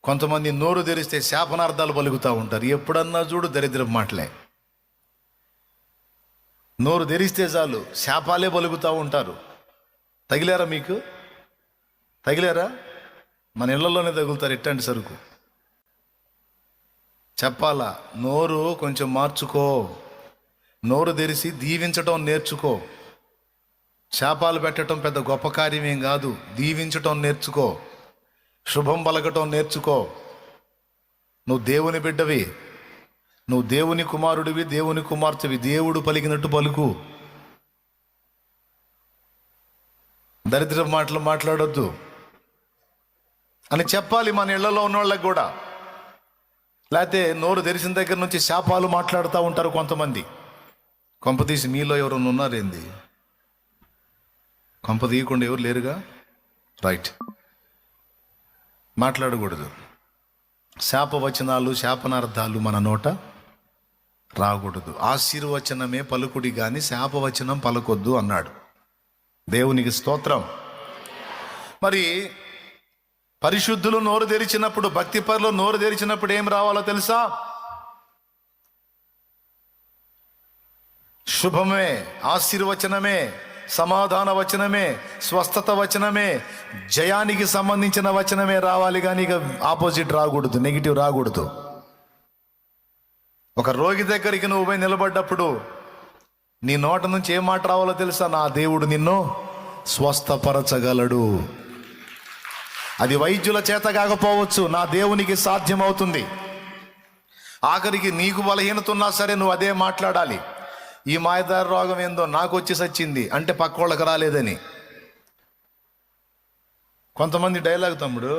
కొంతమంది నోరు తెరిస్తే శాపనార్థాలు పలుకుతూ ఉంటారు. ఎప్పుడన్నా చూడు దరిద్రపు మాటలే. నోరు తెరిస్తే చాలు శాపాలే పలుకుతూ ఉంటారు. తగిలారా? మీకు తగిలారా? మన ఇళ్లలోనే తగులుతారు ఇట్లాంటి సరుకు. చెప్పాలా? నోరు కొంచెం మార్చుకో. నోరు తెరిచి దీవించటం నేర్చుకో. శాపాలు పెట్టడం పెద్ద గొప్ప కార్యమేం కాదు. దీవించటం నేర్చుకో, శుభం పలకటం నేర్చుకో. నువ్వు దేవుని బిడ్డవి, నువ్వు దేవుని కుమారుడివి, దేవుని కుమార్తెవి. దేవుడు పలికినట్టు పలుకు. దరిద్ర మాటలు మాట్లాడొద్దు అని చెప్పాలి మన ఇళ్లలో ఉన్న వాళ్ళకి కూడా. లేకపోతే నోరు తెరిచిన దగ్గర నుంచి శాపాలు మాట్లాడుతూ ఉంటారు కొంతమంది. కొంపతీసి మీలో ఎవరైనా ఉన్నారేంది? కొంప తీయకుండా ఎవరు లేరుగా? రైట్, మాట్లాడకూడదు. శాపవచనాలు, శాపనార్థాలు మన నోట రాకూడదు. ఆశీర్వచనమే పలుకుడి కానీ శాపవచనం పలకొద్దు అన్నాడు. దేవునికి స్తోత్రం. మరి పరిశుద్ధులు నోరు తెరిచినప్పుడు, భక్తి పరులు నోరు తెరిచినప్పుడు ఏం రావాలో తెలుసా? శుభమే, ఆశీర్వచనమే, సమాధాన వచనమే, స్వస్థత వచనమే, జయానికి సంబంధించిన వచనమే రావాలి. కానీ ఇక ఆపోజిట్ రాకూడదు, నెగిటివ్ రాకూడదు. ఒక రోగి దగ్గరికి నువ్వు పోయి నిలబడ్డప్పుడు నీ నోట నుంచి ఏం మాట రావాలో తెలుసా? నా దేవుడు నిన్ను స్వస్థపరచగలడు. అది వైద్యుల చేత కాకపోవచ్చు, నా దేవునికి సాధ్యమవుతుంది. ఆఖరికి నీకు బలహీనత ఉన్నా సరే నువ్వు అదే మాట్లాడాలి. ఈ మాయదారి రోగం ఏందో నాకు వచ్చి సచ్చింది అంటే పక్కోళ్ళకి రాలేదని. కొంతమంది డైలాగ్, తమ్ముడు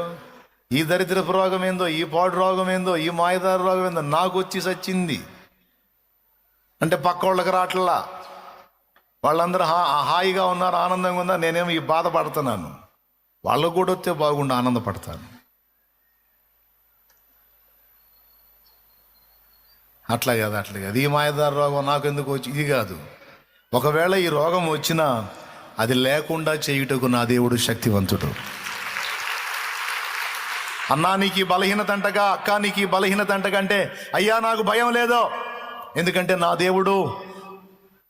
ఈ దరిద్రపు రోగం ఏందో, ఈ పాడు రోగం ఏందో, ఈ మాయదారి రోగం ఏందో నాకు వచ్చి సచ్చింది అంటే పక్కోళ్ళకి రావట్లా. వాళ్ళందరూ హాయిగా ఉన్నారు, ఆనందంగా ఉన్నారు, నేనేమో ఈ బాధపడుతున్నాను. వాళ్ళకు కూడా వస్తే బాగుండు, ఆనందపడతాను. అట్లా కాదు. ఈ మాయదారి రోగం నాకు ఎందుకు వచ్చి, ఇది కాదు. ఒకవేళ ఈ రోగం వచ్చినా అది లేకుండా చేయుటకు నా దేవుడు శక్తివంతుడు. అన్నా నీకు ఈ బలహీనత అంటగా, అక్క నీకు ఈ బలహీనత అంటగా అంటే, అయ్యా నాకు భయం లేదో, ఎందుకంటే నా దేవుడు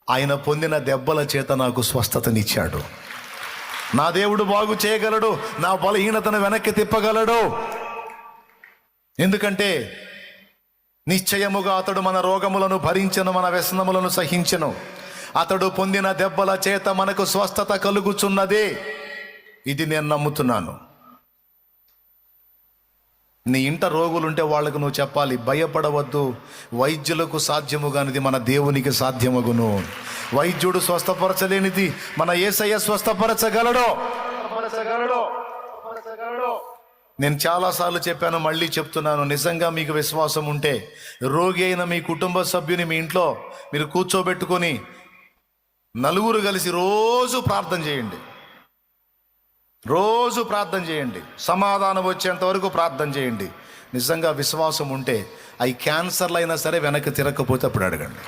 ఆయన పొందిన దెబ్బల చేత నాకు స్వస్థతనిచ్చాడు. నా దేవుడు బాగు చేయగలడు, నా బలహీనతను వెనక్కి తిప్పగలడు. ఎందుకంటే నిశ్చయముగా అతడు మన రోగములను భరించెను, మన వ్యసనములను సహించెను. అతడు పొందిన దెబ్బల చేత మనకు స్వస్థత కలుగుచున్నది. ఇది నేను నమ్ముతున్నాను. నీ ఇంట రోగులుంటే వాళ్ళకు నువ్వు చెప్పాలి, భయపడవద్దు, వైద్యులకు సాధ్యము కానిది మన దేవునికి సాధ్యమగును. వైద్యుడు స్వస్థపరచలేనిది మన యేసయ్య స్వస్థపరచగలడు. నేను చాలాసార్లు చెప్పాను, మళ్ళీ చెప్తున్నాను. నిజంగా మీకు విశ్వాసం ఉంటే రోగి అయిన మీ కుటుంబ సభ్యుని మీ ఇంట్లో మీరు కూర్చోబెట్టుకొని నలుగురు కలిసి రోజు ప్రార్థన చేయండి. రోజు ప్రార్థన చేయండి, సమాధానం వచ్చేంత వరకు ప్రార్థన చేయండి. నిజంగా విశ్వాసం ఉంటే అవి క్యాన్సర్లు అయినా సరే వెనక్కి తిరగకపోతే అప్పుడు అడగండి.